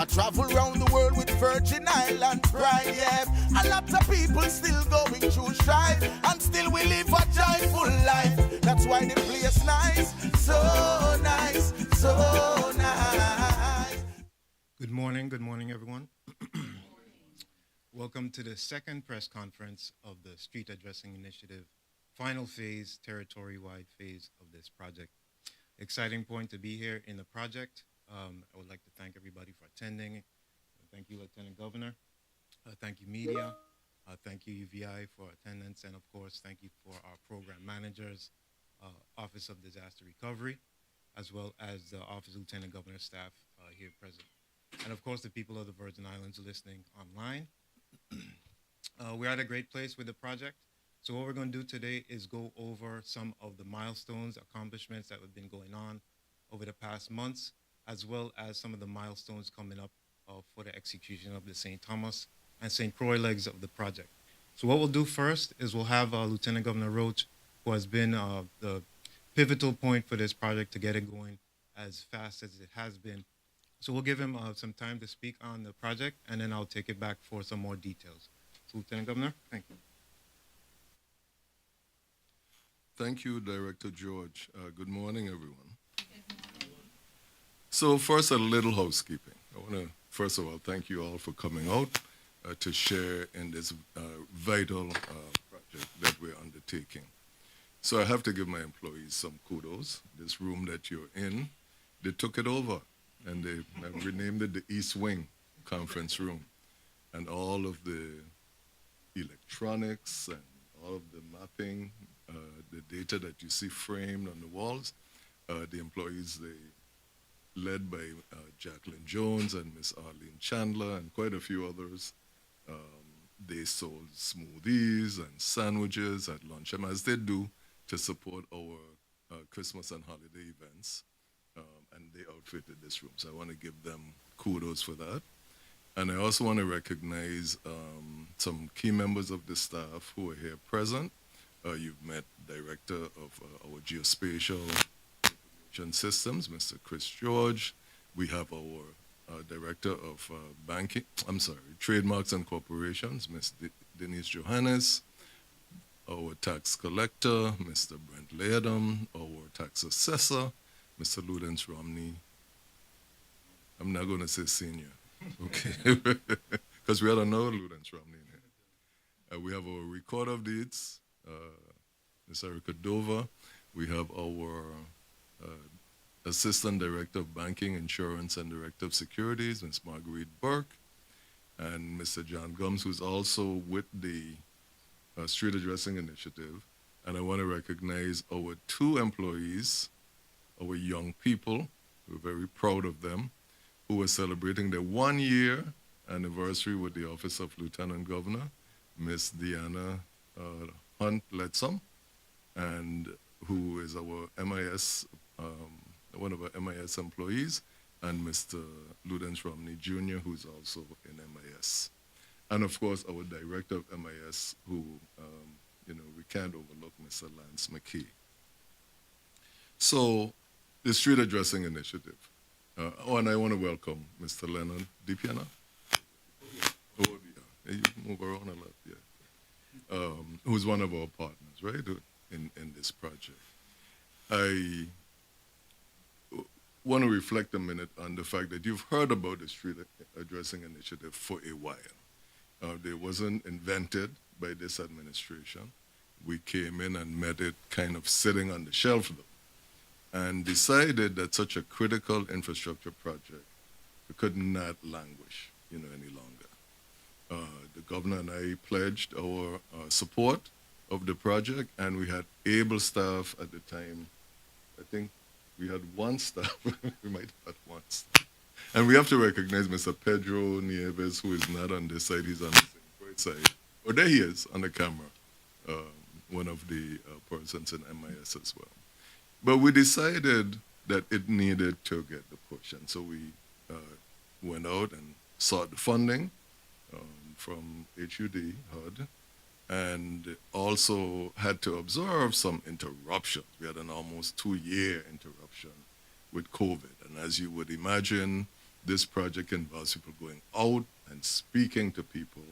I travel round the world with Virgin Island pride, yeah. A lot of people still going through strife, and still we live a joyful life. That's why the place nice, so nice, so nice. Good morning, everyone. Welcome to the second press conference of the Street Addressing Initiative, final phase, territory-wide phase of this project. Exciting point to be here in the project. I would like to thank everybody for attending. Thank you, Lieutenant Governor. Thank you, media. Thank you, UVI, for attendance. And of course, thank you for our program managers, Office of Disaster Recovery, as well as the Office of Lieutenant Governor staff here present. And of course, the people of the Virgin Islands listening online. We're at a great place with the project. So what we're going to do today is go over some of the milestones, accomplishments that have been going on over the past months, as well as some of the milestones coming up for the execution of the St. Thomas and St. Croix legs of the project. So what we'll do first is we'll have Lieutenant Governor Roach, who has been the pivotal point for this project to get it going as fast as it has been. So we'll give him some time to speak on the project, and then I'll take it back for some more details. So Lieutenant Governor, thank you. Thank you, Director George. Good morning, everyone. So first, a little housekeeping. I want to, first of all, thank you all for coming out to share in this vital project that we're undertaking. So I have to give my employees some kudos. This room that you're in, they took it over, and they have renamed it the East Wing Conference Room. And all of the electronics and all of the mapping, the data that you see framed on the walls, the employees, they led by Jacqueline Jones and Miss Arlene Chandler and quite a few others. They sold smoothies and sandwiches at lunchtime, as they do to support our Christmas and holiday events. And they outfitted this room. So I want to give them kudos for that. And I also want to recognize some key members of the staff who are here present. You've met Director of our Geospatial Information Systems, Mr. Chris George. We have our Director of Trademarks and Corporations, Ms. Denise Johannes, our Tax Collector, Mr. Brent Latham, our Tax Assessor, Mr. Ludens Romney. I'm not going to say senior, okay? Because we had another Ludens Romney in here. We have our Recorder of Deeds, Ms. Erica Dover. We have our Assistant Director of Banking, Insurance, and Director of Securities, Ms. Marguerite Burke, and Mr. John Gums, who's also with the Street Addressing Initiative. And I want to recognize our two employees, our young people. We're very proud of them, who are celebrating their 1-year anniversary with the Office of Lieutenant Governor, Miss Deanna Hunt Letsom, and who is our MIS, one of our MIS employees, and Mr. Ludens Romney Jr., who's also in MIS. And of course, our Director of MIS, who, we can't overlook, Mr. Lance McKee. So, the Street Addressing Initiative. And I want to welcome Mr. Leonard DiPiana. Oh, yeah. You move around a lot, yeah. Who's one of our partners, right, in this project. I want to reflect a minute on the fact that you've heard about the Street Addressing Initiative for a while. It wasn't invented by this administration. We came in and met it kind of sitting on the shelf, though, and decided that such a critical infrastructure project could not languish, any longer. The governor and I pledged our support of the project, and we had able staff at the time. I think we had one staff. We might have had one staff. And we have to recognize Mr. Pedro Nieves, who is not on this side, he's on the St. Croix side. Oh, there he is on the camera, one of the persons in MIS as well. But we decided that it needed to get the push, and so we went out and sought funding from HUD, and also had to observe some interruptions. We had an almost 2-year interruption with COVID, and as you would imagine, This project involves people going out and speaking to people,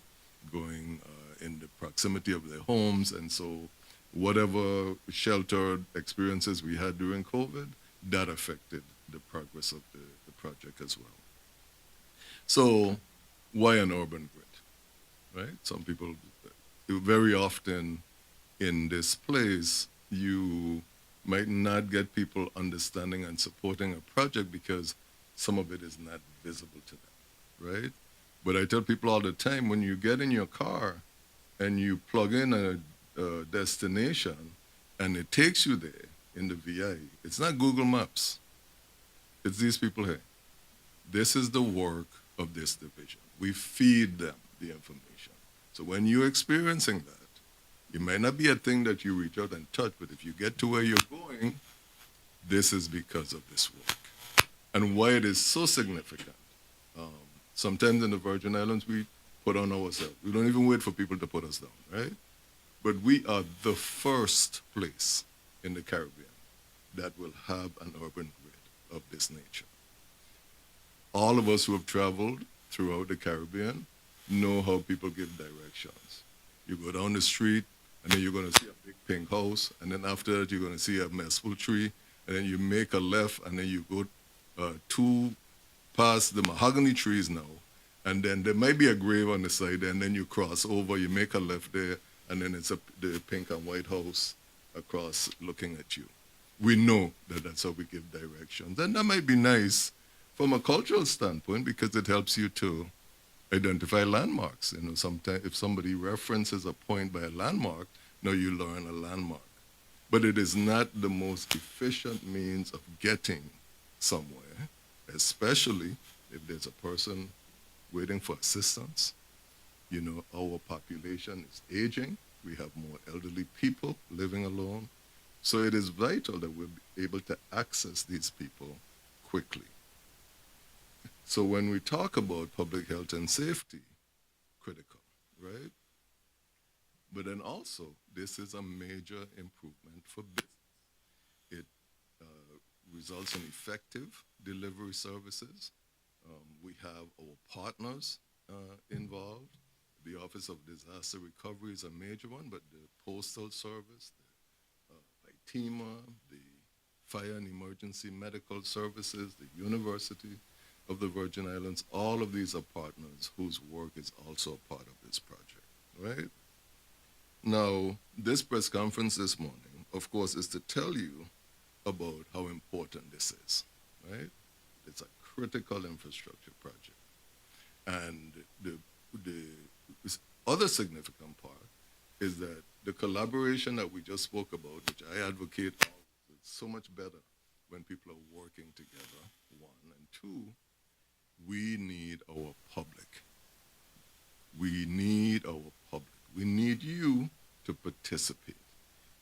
going in the proximity of their homes. And so whatever sheltered experiences we had during COVID, that affected the progress of the project as well. So why an urban grid, right? Some people, very often in this place, you might not get people understanding and supporting a project because some of it is not visible to them, right? But I tell people all the time, when you get in your car and you plug in a destination and it takes you there in the VI, it's not Google Maps. It's these people here. This is the work of this division. We feed them the information. So when you're experiencing that, it might not be a thing that you reach out and touch, but if you get to where you're going, this is because of this work. And why it is so significant. Sometimes in the Virgin Islands, we put on ourselves. We don't even wait for people to put us down, right? But we are the first place in the Caribbean that will have an urban grid of this nature. All of us who have traveled throughout the Caribbean know how people give directions. You go down the street, and then you're going to see a big pink house, and then after that, you're going to see a messful tree, and then you make a left, and then you go past the mahogany trees now, and then there might be a grave on the side, and then you cross over, you make a left there, and then it's the pink and white house across looking at you. We know that that's how we give directions. And that might be nice from a cultural standpoint because it helps you to identify landmarks. You know, sometimes if somebody references a point by a landmark, now you learn a landmark. But it is not the most efficient means of getting somewhere, especially if there's a person waiting for assistance. You know, our population is aging. We have more elderly people living alone. So it is vital that we're able to access these people quickly. So when we talk about public health and safety, critical, right? But then also, this is a major improvement for business. It results in effective delivery services. We have our partners involved. The Office of Disaster Recovery is a major one, but the Postal Service, the ITEMA, the Fire and Emergency Medical Services, the University of the Virgin Islands, all of these are partners whose work is also a part of this project, right? Now, this press conference this morning, of course, is to tell you about how important this is, right? It's a critical infrastructure project. And the other significant part is that the collaboration that we just spoke about, which I advocate, it's so much better when people are working together, one. And two, we need our public. We need our public. We need you to participate.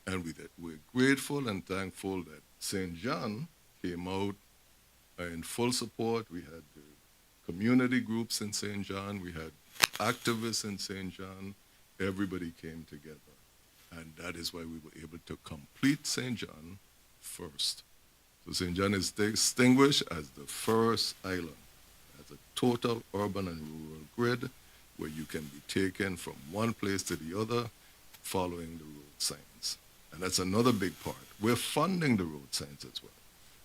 And we're grateful and thankful that St. John came out in full support. We had the community groups in St. John. We had activists in St. John. Everybody came together. And that is why we were able to complete St. John first. So St. John is distinguished as the first island, as a total urban and rural grid where you can be taken from one place to the other following the road signs. And that's another big part. We're funding the road signs as well.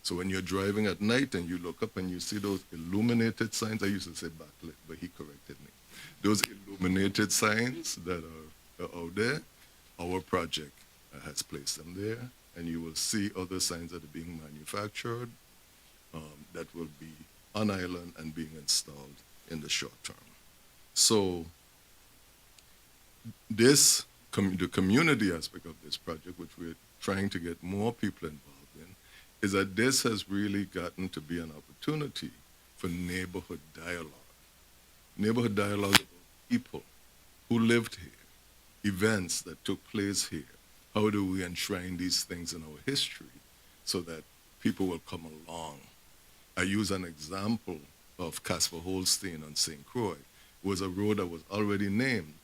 So when you're driving at night and you look up and you see those illuminated signs, I used to say backlit, but he corrected me. Those illuminated signs that are out there, our project has placed them there, and you will see other signs that are being manufactured that will be on island and being installed in the short term. So this, the community aspect of this project, which we're trying to get more people involved in, is that this has really gotten to be an opportunity for neighborhood dialogue. Neighborhood dialogue about people who lived here, events that took place here. How do we enshrine these things in our history so that people will come along? I use an example of Casper Holstein on St. Croix. It was a road that was already named,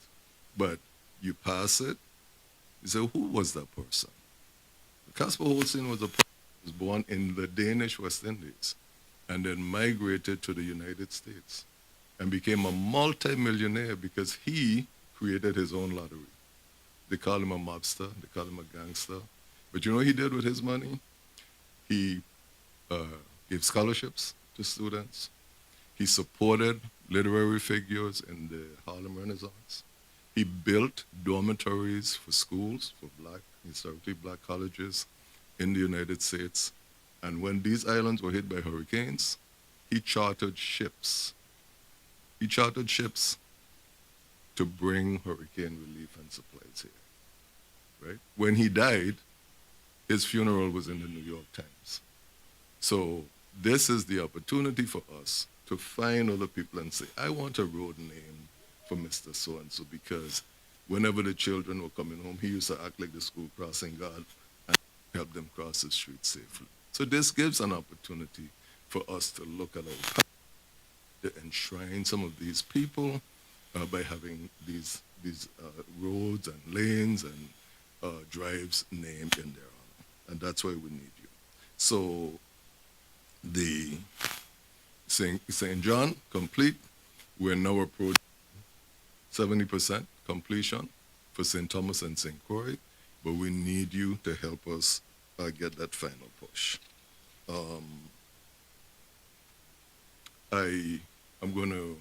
but you pass it, you say, who was that person? Casper Holstein was a person who was born in the Danish West Indies. and then migrated to the United States and became a multi-millionaire because he created his own lottery. They call him a mobster, they call him a gangster. But you know what he did with his money? He gave scholarships to students. He supported literary figures in the Harlem Renaissance. He built dormitories for schools, for historically black colleges in the United States. And when these islands were hit by hurricanes, he chartered ships. He chartered ships to bring hurricane relief and supplies here, right? When he died, his funeral was in the New York Times. So this is the opportunity for us to find other people and say, I want a road name for Mr. So-and-so, because whenever the children were coming home, he used to act like the school crossing guard and help them cross the street safely. So this gives an opportunity for us to look at our to enshrine some of these people by having these roads and lanes and drives named in their honor. And that's why we need you. So the St. John, complete. We're now approaching 70% completion for St. Thomas and St. Croix, but we need you to help us get that final push. I'm going to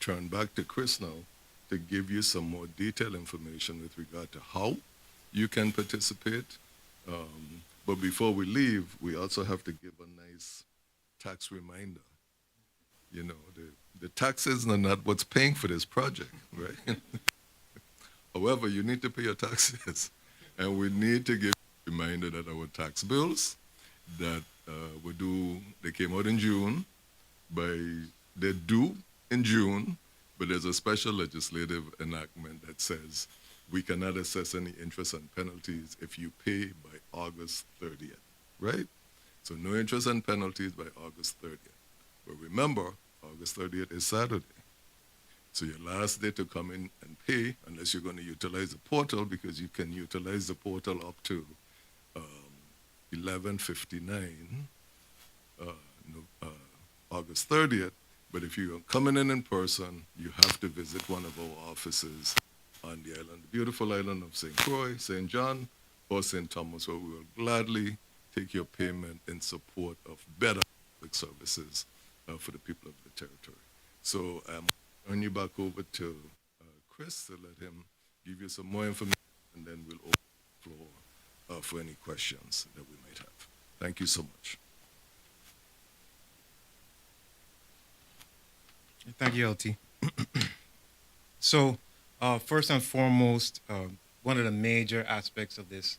turn back to Chris now to give you some more detailed information with regard to how you can participate. But before we leave, we also have to give a nice tax reminder. You know, the taxes are not what's paying for this project, right? However, you need to pay your taxes. And we need to give a reminder that our tax bills that they came out in June, they're due in June, but there's a special legislative enactment that says we cannot assess any interest and penalties if you pay by August 30th, right? So no interest and penalties by August 30th. But remember, August 30th is Saturday. So your last day to come in and pay, unless you're going to utilize the portal, because you can utilize the portal up to 11:59, August 30th. But if you're coming in person, you have to visit one of our offices on the island, the beautiful island of St. Croix, St. John, or St. Thomas, where we will gladly take your payment in support of better public services for the people of the territory. So I'm turn you back over to Chris to let him give you some more information, and then we'll open the floor for any questions that we might have. Thank you so much. Thank you, LT. So, first and foremost, one of the major aspects of this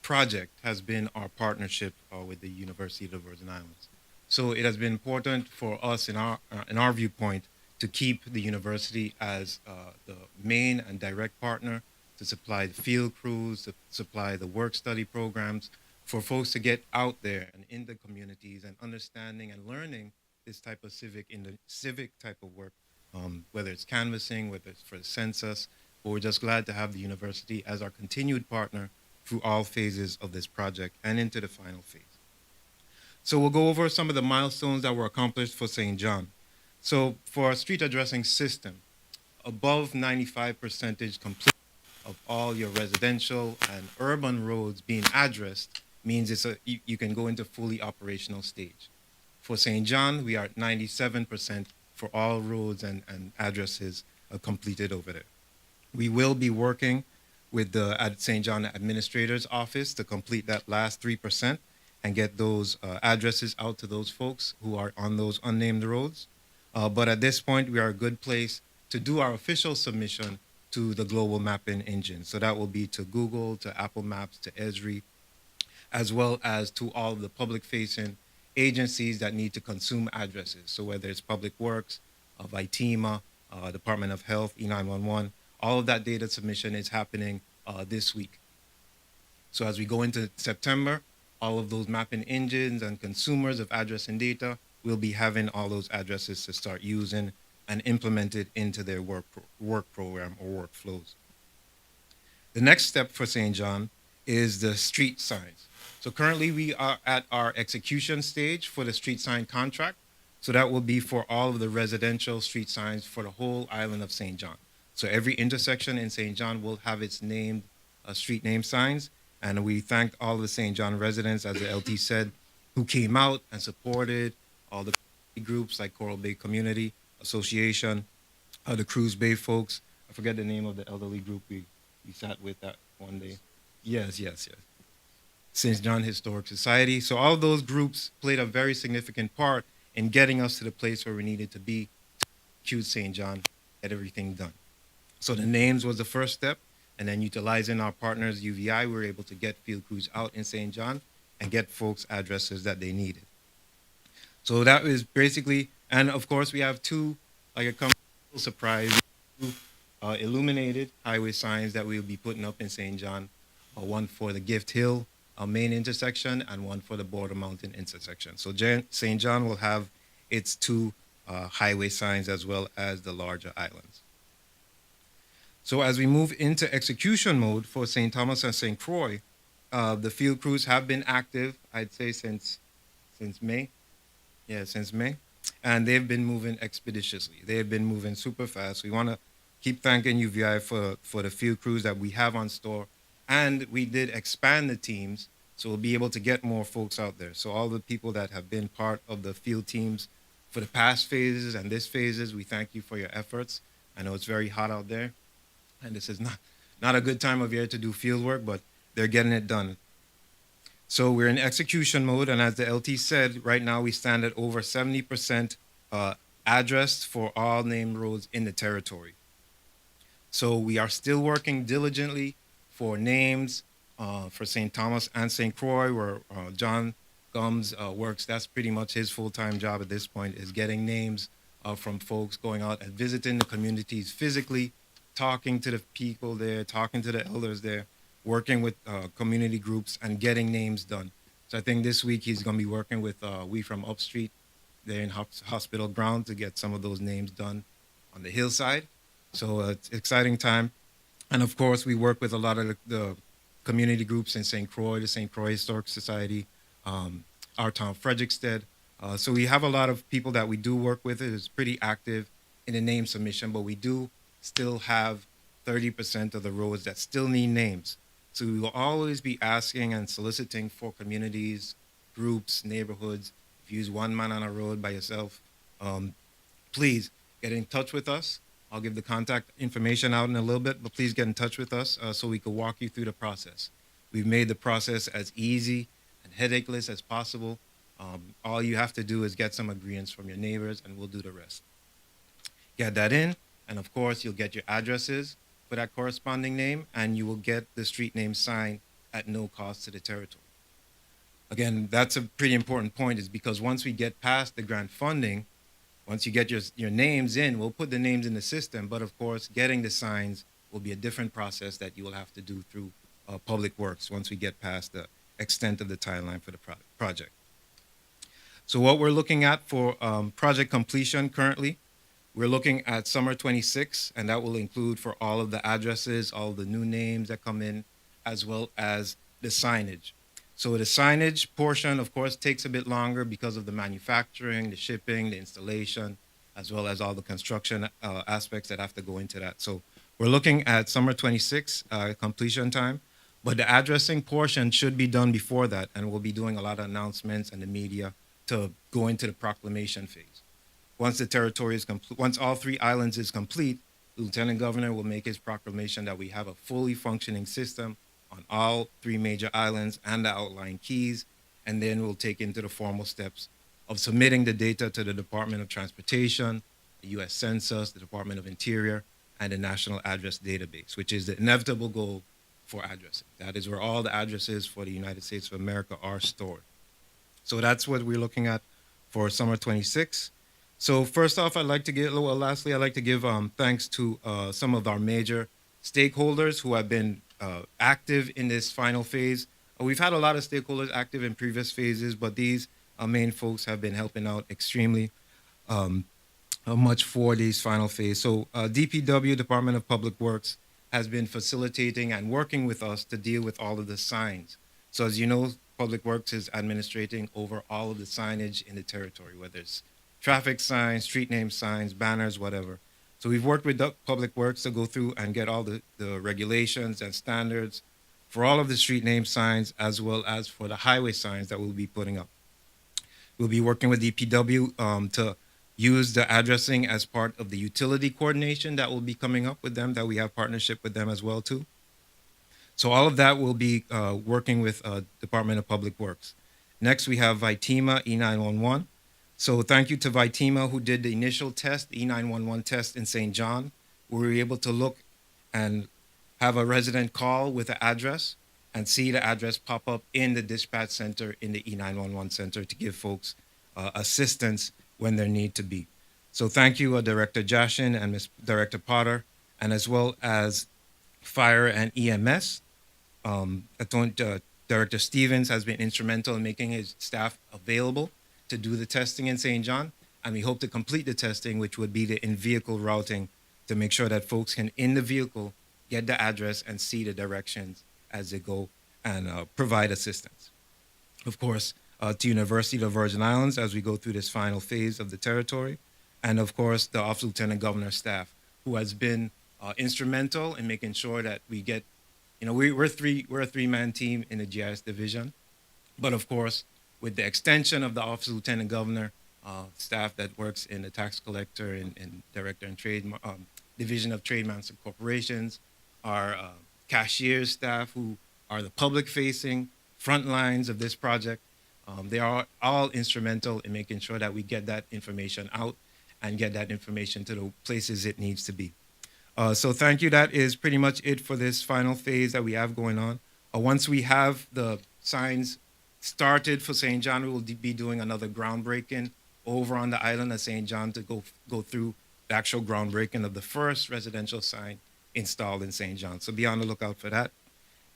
project has been our partnership with the University of the Virgin Islands. So it has been important for us in our viewpoint to keep the university as the main and direct partner to supply the field crews, to supply the work study programs, for folks to get out there and in the communities and understanding and learning this type of civic type of work, whether it's canvassing, whether it's for the census. But we're just glad to have the university as our continued partner through all phases of this project and into the final phase. So we'll go over some of the milestones that were accomplished for St. John. So for our street addressing system, above 95% complete of all your residential and urban roads being addressed means you can go into fully operational stage. For St. John, we are at 97% for all roads and addresses completed over there. We will be working with the St. John Administrator's Office to complete that last 3% and get those addresses out to those folks who are on those unnamed roads. But at this point, we are a good place to do our official submission to the global mapping engine. So that will be to Google, to Apple Maps, to Esri, as well as to all of the public-facing agencies that need to consume addresses. So whether it's Public Works, VITEMA, Department of Health, E911, all of that data submission is happening this week. So as we go into September, all of those mapping engines and consumers of address and data will be having all those addresses to start using and implemented into their work program or workflows. The next step for St. John is the street signs. So currently we are at our execution stage for the street sign contract. So that will be for all of the residential street signs for the whole island of St. John. So every intersection in St. John will have its named street name signs. And we thank all of the St. John residents, as the LT said, who came out and supported all the groups like Coral Bay Community Association, the Cruise Bay folks. I forget the name of the elderly group we sat with that one day. Yes. St. John Historic Society. So all of those groups played a very significant part in getting us to the place where we needed to be to execute St. John, get everything done. So the names was the first step, and then utilizing our partners, UVI, we were able to get field crews out in St. John and get folks addresses that they needed. So that is basically, and of course we have two, like a surprise, two illuminated highway signs that we'll be putting up in St. John, one for the Gift Hill main intersection and one for the Border Mountain intersection. So St. John will have its two highway signs as well as the larger islands. So as we move into execution mode for St. Thomas and St. Croix, the field crews have been active, I'd say since May. Yeah, since May. And they've been moving expeditiously. They've been moving super fast. We want to keep thanking UVI for the field crews that we have on store. And we did expand the teams, so we'll be able to get more folks out there. So all the people that have been part of the field teams for the past phases and this phases, we thank you for your efforts. I know it's very hot out there, and this is not a good time of year to do field work, but they're getting it done. So we're in execution mode, and as the LT said, right now we stand at over 70% addressed for all named roads in the territory. So we are still working diligently for names for St. Thomas and St. Croix, where John Gums works. That's pretty much his full-time job at this point, is getting names from folks, going out and visiting the communities physically, talking to the people there, talking to the elders there, working with community groups and getting names done. So I think this week he's going to be working with We From Upstreet there in Hospital Ground to get some of those names done on the hillside. So it's an exciting time. And of course, we work with a lot of the community groups in St. Croix, the St. Croix Historic Society, our town, Frederickstead. So we have a lot of people that we do work with. It is pretty active in the name submission, but we do still have 30% of the roads that still need names. So we will always be asking and soliciting for communities, groups, neighborhoods. If you use one man on a road by yourself, please get in touch with us. I'll give the contact information out in a little bit, but please get in touch with us so we can walk you through the process. We've made the process as easy and headacheless as possible. All you have to do is get some agreements from your neighbors, and we'll do the rest. Get that in, and of course, you'll get your addresses for that corresponding name, and you will get the street name sign at no cost to the territory. Again, that's a pretty important point, is because once we get past the grant funding, once you get your names in, we'll put the names in the system, but of course, getting the signs will be a different process that you will have to do through Public Works once we get past the extent of the timeline for the project. So what we're looking at for project completion currently, we're looking at summer 26, and that will include for all of the addresses, all the new names that come in, as well as the signage. So the signage portion, of course, takes a bit longer because of the manufacturing, the shipping, the installation, as well as all the construction aspects that have to go into that. So we're looking at summer 26 completion time, but the addressing portion should be done before that, and we'll be doing a lot of announcements and the media to go into the proclamation phase. Once the territory is complete, once all 3 islands is complete, the Lieutenant Governor will make his proclamation that we have a fully functioning system on all 3 major islands and the outlying keys, and then we'll take into the formal steps of submitting the data to the Department of Transportation, the U.S. Census, the Department of Interior, and the National Address Database, which is the inevitable goal for addressing. That is where all the addresses for the United States of America are stored. So that's what we're looking at for summer 26. So first off, lastly, I'd like to give thanks to some of our major stakeholders who have been active in this final phase. We've had a lot of stakeholders active in previous phases, but these main folks have been helping out extremely much for these final phase. So DPW, Department of Public Works, has been facilitating and working with us to deal with all of the signs. So as you know, Public Works is administrating over all of the signage in the territory, whether it's traffic signs, street name signs, banners, whatever. So we've worked with Public Works to go through and get all the regulations and standards for all of the street name signs, as well as for the highway signs that we'll be putting up. We'll be working with DPW to use the addressing as part of the utility coordination that will be coming up with them, that we have partnership with them as well too. So all of that will be working with Department of Public Works. Next, we have Vitima E911. So thank you to Vitima, who did the initial test, the E911 test in St. John. We were able to look and have a resident call with the address and see the address pop up in the dispatch center in the E911 center to give folks assistance when there need to be. So thank you, Director Jashin and Ms. Director Potter, and as well as Fire and EMS. Director Stevens has been instrumental in making his staff available to do the testing in St. John, and we hope to complete the testing, which would be the in-vehicle routing, to make sure that folks can, in the vehicle, get the address and see the directions as they go and provide assistance. Of course, to University of the Virgin Islands as we go through this final phase of the territory, and of course, the Office of Lieutenant Governor staff, who has been instrumental in making sure that we get, we're a three-man team in the GIS division, but of course, with the extension of the Office of Lieutenant Governor staff that works in the tax collector and director and trade division of trade and corporations, our cashiers staff who are the public-facing front lines of this project. They are all instrumental in making sure that we get that information out and get that information to the places it needs to be. So thank you. That is pretty much it for this final phase that we have going on. Once we have the signs started for St. John, we will be doing another groundbreaking over on the island of St. John to go through the actual groundbreaking of the first residential sign installed in St. John. So be on the lookout for that,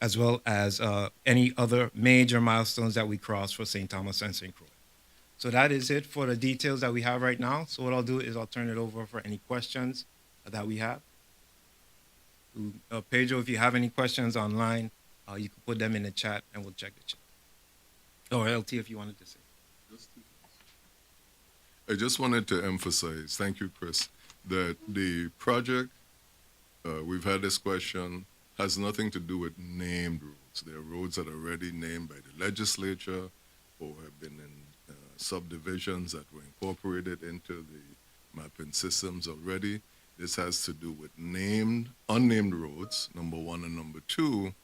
as well as any other major milestones that we cross for St. Thomas and St. Croix. So that is it for the details that we have right now. So what I'll do is I'll turn it over for any questions that we have. Pedro, if you have any questions online, you can put them in the chat and we'll check the chat. Or LT, if you wanted to say. I just wanted to emphasize, thank you, Chris, that the project, we've had this question, has nothing to do with named roads. There are roads that are already named by the legislature or have been in subdivisions that were incorporated into the mapping systems already. This has to do with unnamed roads, number one, and number two,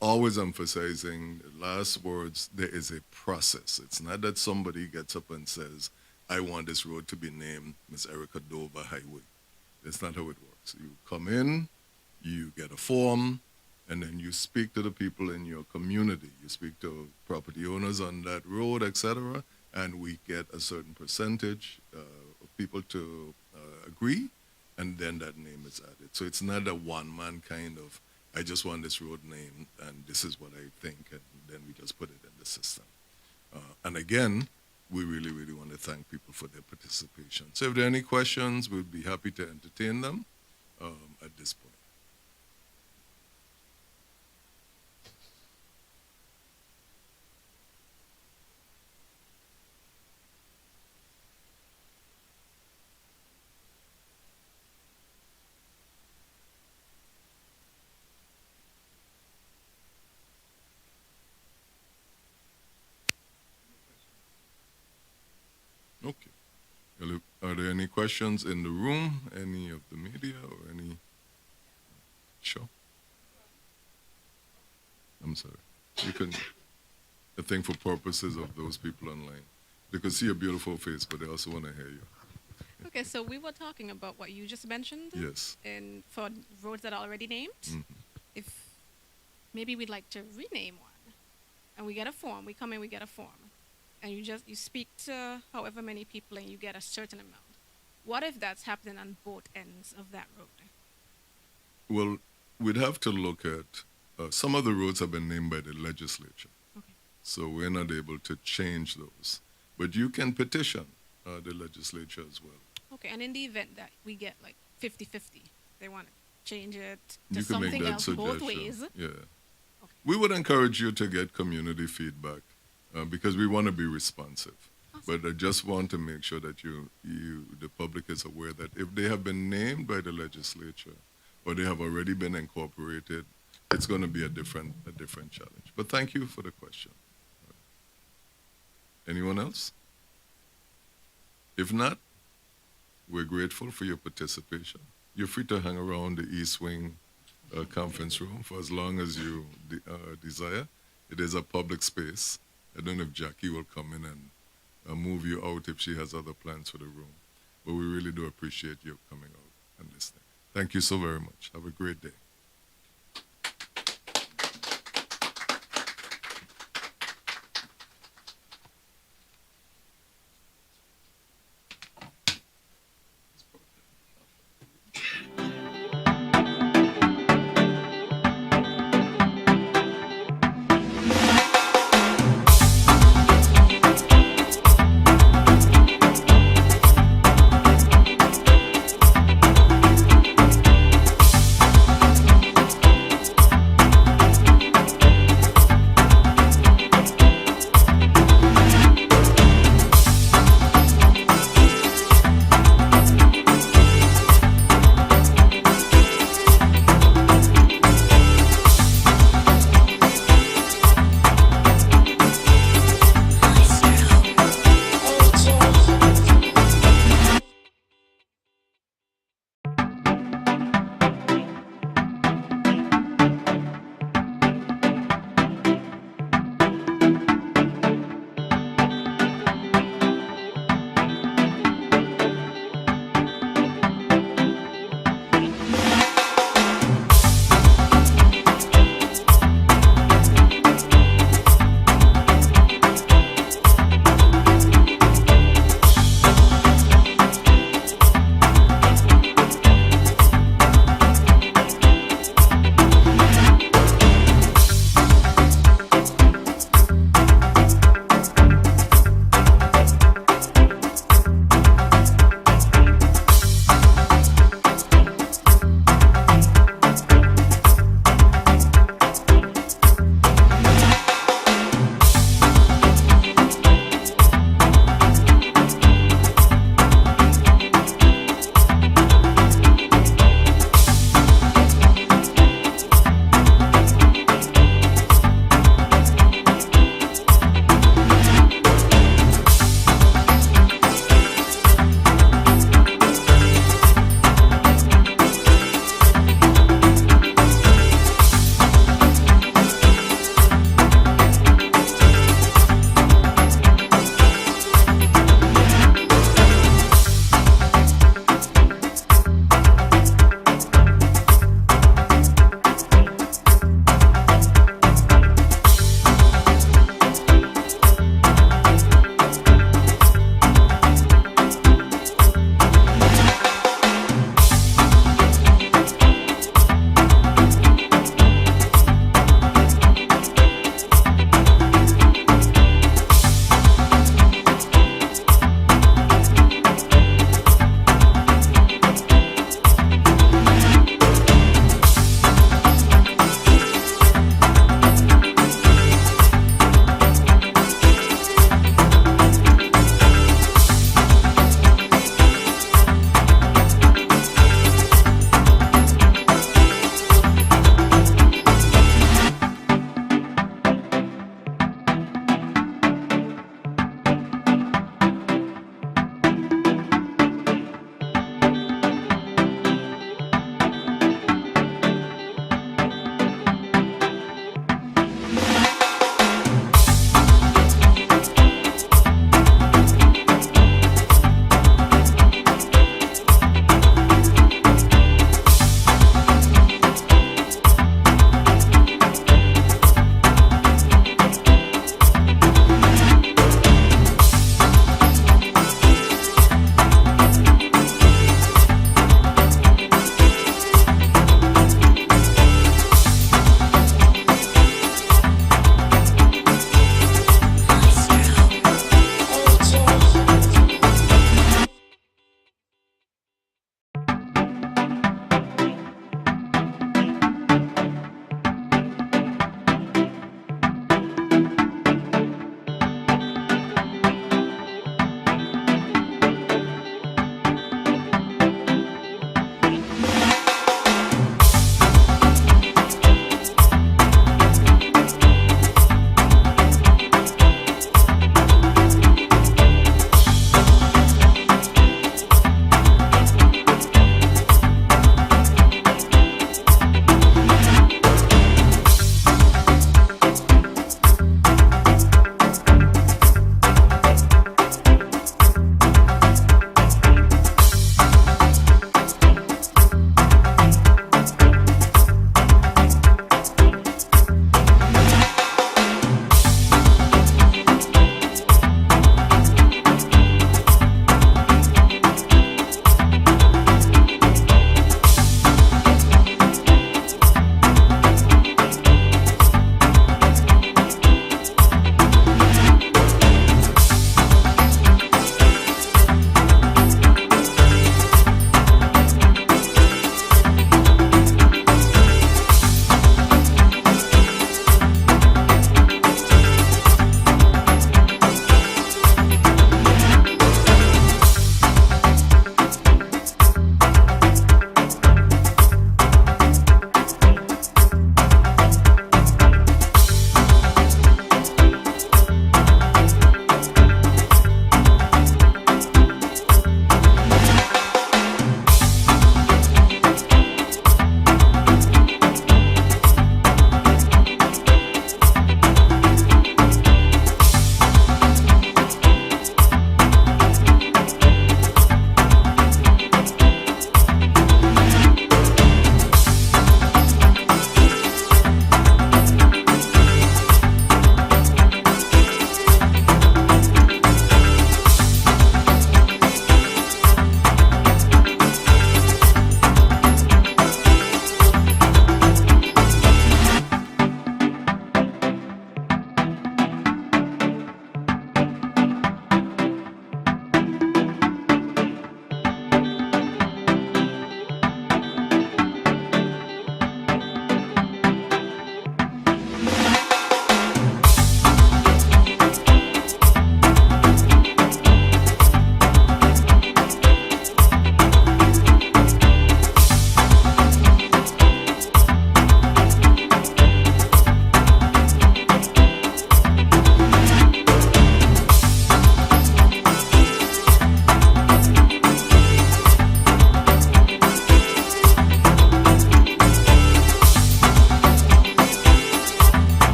always emphasizing the last words, there is a process. It's not that somebody gets up and says, I want this road to be named Miss Erica Dover Highway. That's not how it works. You come in, you get a form, and then you speak to the people in your community. You speak to property owners on that road, etc., and we get a certain percentage of people to agree, and then that name is added. So it's not a one-man kind of, I just want this road named, and this is what I think, and then we just put it in the system. And again, we really, really want to thank people for their participation. So if there are any questions, we'd be happy to entertain them at this point. Okay. Are there any questions in the room? Any of the media or any? Sure. I'm sorry. You can, I think for purposes of those people online, they can see a beautiful face, but they also want to hear you. Okay, so we were talking about what you just mentioned. Yes. And for roads that are already named, if maybe we'd like to rename one, and we get a form, we come in, we get a form, and you speak to however many people and you get a certain amount. What if that's happening on both ends of that road? Well, we'd have to look at, some of the roads have been named by the legislature. Okay. So we're not able to change those. But you can petition the legislature as well. Okay, and in the event that we get like 50-50, they want to change it to You can make something that else suggestion. both ways. Yeah. Okay. We would encourage you to get community feedback because we want to be responsive. But I just want to make sure that the public is aware that if they have been named by the legislature or they have already been incorporated, it's going to be a different challenge. But thank you for the question. Anyone else? If not, we're grateful for your participation. You're free to hang around the East Wing conference room for as long as you desire. It is a public space. I don't know if Jackie will come in and move you out if she has other plans for the room. But we really do appreciate you coming out and listening. Thank you so very much. Have a great day.